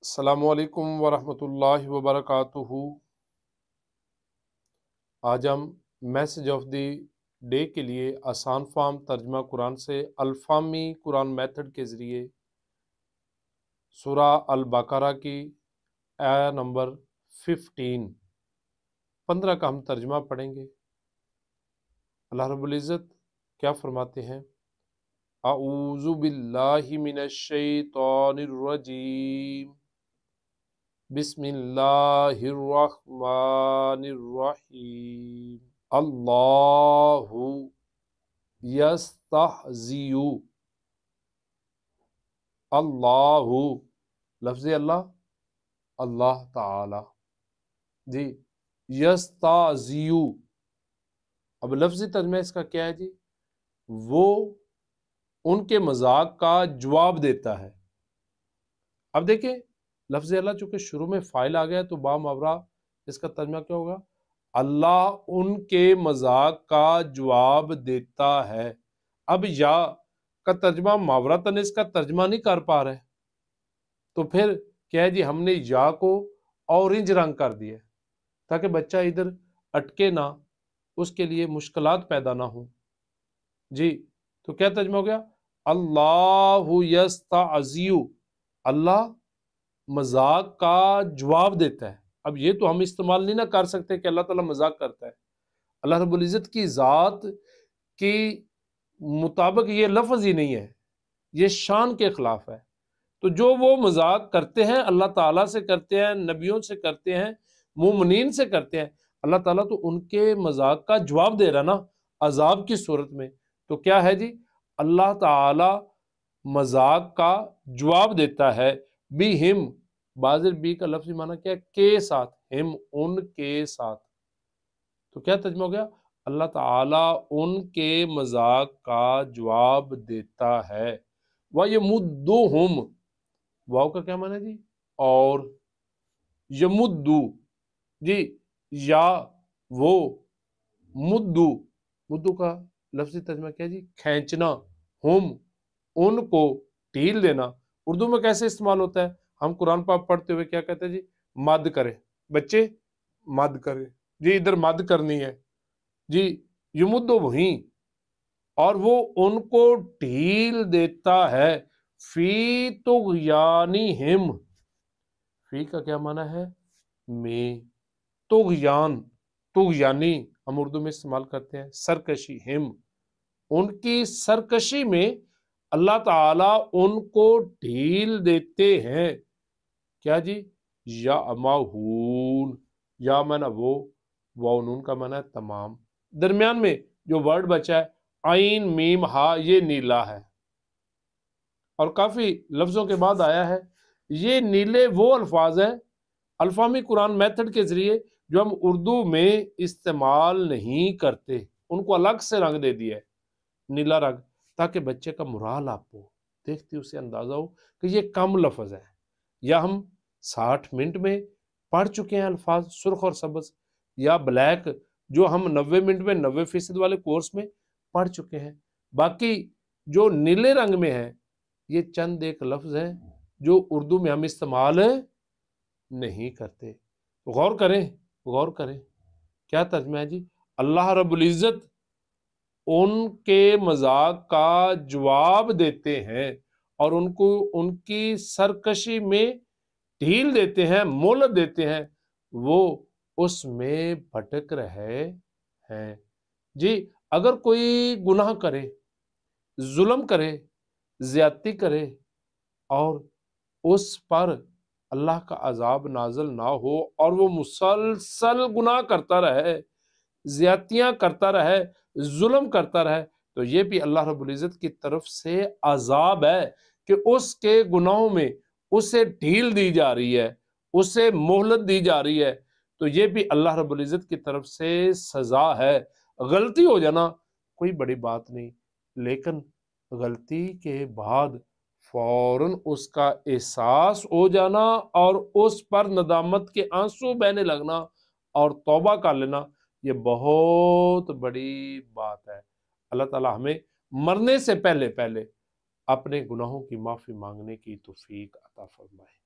السلام علیکم ورحمۃ اللہ وبرکاتہ۔ آج ہم میسج آف دی ڈے کے لیے آسان فارم ترجمہ قرآن سے الفامی قرآن میتھڈ کے ذریعے سورہ البقرہ کی آیہ نمبر 15 کا ہم ترجمہ پڑھیں گے۔ اللہ رب العزت کیا فرماتے ہیں؟ اعوذ باللہ من الشیطان الرجیم، بسم اللہ الرحمن الرحیم۔ اللہ یستہزئ، اللہ لفظ اللہ، اللہ تعالی جی، یستہزئ۔ اب لفظی ترجمہ اس کا کیا ہے جی؟ وہ ان کے مذاق کا جواب دیتا ہے۔ اب دیکھیں لفظ اللہ چونکہ شروع میں فاعل آ گیا تو با ماورا اس کا ترجمہ کیا ہوگا؟ اللہ ان کے مذاق کا جواب دیتا ہے۔ اب یا کا ترجمہ ماوراتن اس کا ترجمہ نہیں کر پا رہے تو پھر کیا ہے جی؟ ہم نے یا کو اورنج رنگ کر دیا تاکہ بچہ ادھر اٹکے نہ، اس کے لیے مشکلات پیدا نہ ہوں جی۔ تو کیا ترجمہ ہو گیا؟ اللہ یستہزئ، اللہ مذاق کا جواب دیتا ہے۔ اب یہ تو ہم استعمال نہیں نہ کر سکتے کہ اللہ تعالیٰ مذاق کرتا ہے۔ اللہ رب العزت کی ذات کی مطابق یہ لفظ ہی نہیں ہے، یہ شان کے خلاف ہے۔ تو جو وہ مذاق کرتے ہیں اللہ تعالیٰ سے کرتے ہیں، نبیوں سے کرتے ہیں، مومنین سے کرتے ہیں، اللہ تعالیٰ تو ان کے مذاق کا جواب دے رہا نا عذاب کی صورت میں۔ تو کیا ہے جی؟ اللہ تعالیٰ مذاق کا جواب دیتا ہے بِہِم، بازر بی کا لفظی معنی کیا ہے؟ کے ساتھ، ہم ان کے ساتھ۔ تو کیا ترجمہ ہو گیا؟ اللہ تعالیٰ ان کے مذاق کا جواب دیتا ہے۔ وَيَمُدُّهُمْ، واو کا کیا معنی ہے جی؟ اور یمدو جی، یا وہ، مدو کا لفظی ترجمہ کیا جی؟ کھینچنا، ہم ان کو ڈھیل دینا۔ اردو میں کیسے استعمال ہوتا ہے؟ ہم قرآن پاک پڑھتے ہوئے کیا کہتے ہیں جی؟ مد کرے، بچے مد کرے جی، ادھر مد کرنی ہے جی، یمدو وہیں، اور وہ ان کو ڈھیل دیتا ہے فی طغیانہم، فی کا کیا معنی ہے؟ میں، طغیان، طغیانی ہم اردو میں استعمال کرتے ہیں سرکشی، ہم ان کی سرکشی میں اللہ تعالیٰ ان کو ڈھیل دیتے ہیں۔ کیا جی؟ یعمہون، یا معنی وہ، واو نون کا معنی ہے تمام۔ درمیان میں جو ورڈ بچا ہے عین میم ہا، یہ نیلا ہے اور کافی لفظوں کے بعد آیا ہے۔ یہ نیلے وہ الفاظ ہیں الفامی قرآن میتھڈ کے ذریعے جو ہم اردو میں استعمال نہیں کرتے، ان کو الگ سے رنگ دے دیا ہے، نیلا رنگ، تاکہ بچے کا مرال آپ کو دیکھتے اسے اندازہ ہو کہ یہ کم لفظ ہے، یا ہم 60 منٹ میں پڑھ چکے ہیں الفاظ سرخ اور سبز، یا بلیک جو ہم 90 منٹ میں 90% والے کورس میں پڑھ چکے ہیں۔ باقی جو نیلے رنگ میں ہے یہ چند ایک لفظ ہیں جو اردو میں ہم استعمال نہیں کرتے۔ غور کریں، غور کریں کیا ترجمہ ہے جی؟ اللہ رب العزت ان کے مذاق کا جواب دیتے ہیں اور ان کو ان کی سرکشی میں ڈھیل دیتے ہیں، مہلت دیتے ہیں، وہ اس میں بھٹک رہے ہیں جی۔ اگر کوئی گناہ کرے، ظلم کرے، زیادتی کرے اور اس پر اللہ کا عذاب نازل نہ ہو اور وہ مسلسل گناہ کرتا رہے، زیادتیاں کرتا رہے، ظلم کرتا رہے، تو یہ بھی اللہ رب العزت کی طرف سے عذاب ہے کہ اس کے گناہوں میں اسے ڈھیل دی جا رہی ہے، اسے مہلت دی جا رہی ہے۔ تو یہ بھی اللہ رب العزت کی طرف سے سزا ہے۔ غلطی ہو جانا کوئی بڑی بات نہیں، لیکن غلطی کے بعد فوراً اس کا احساس ہو جانا اور اس پر ندامت کے آنسو بہنے لگنا اور توبہ کر لینا، یہ بہت بڑی بات ہے۔ اللہ تعالی ہمیں مرنے سے پہلے اپنے گناہوں کی معافی مانگنے کی توفیق عطا فرمائے۔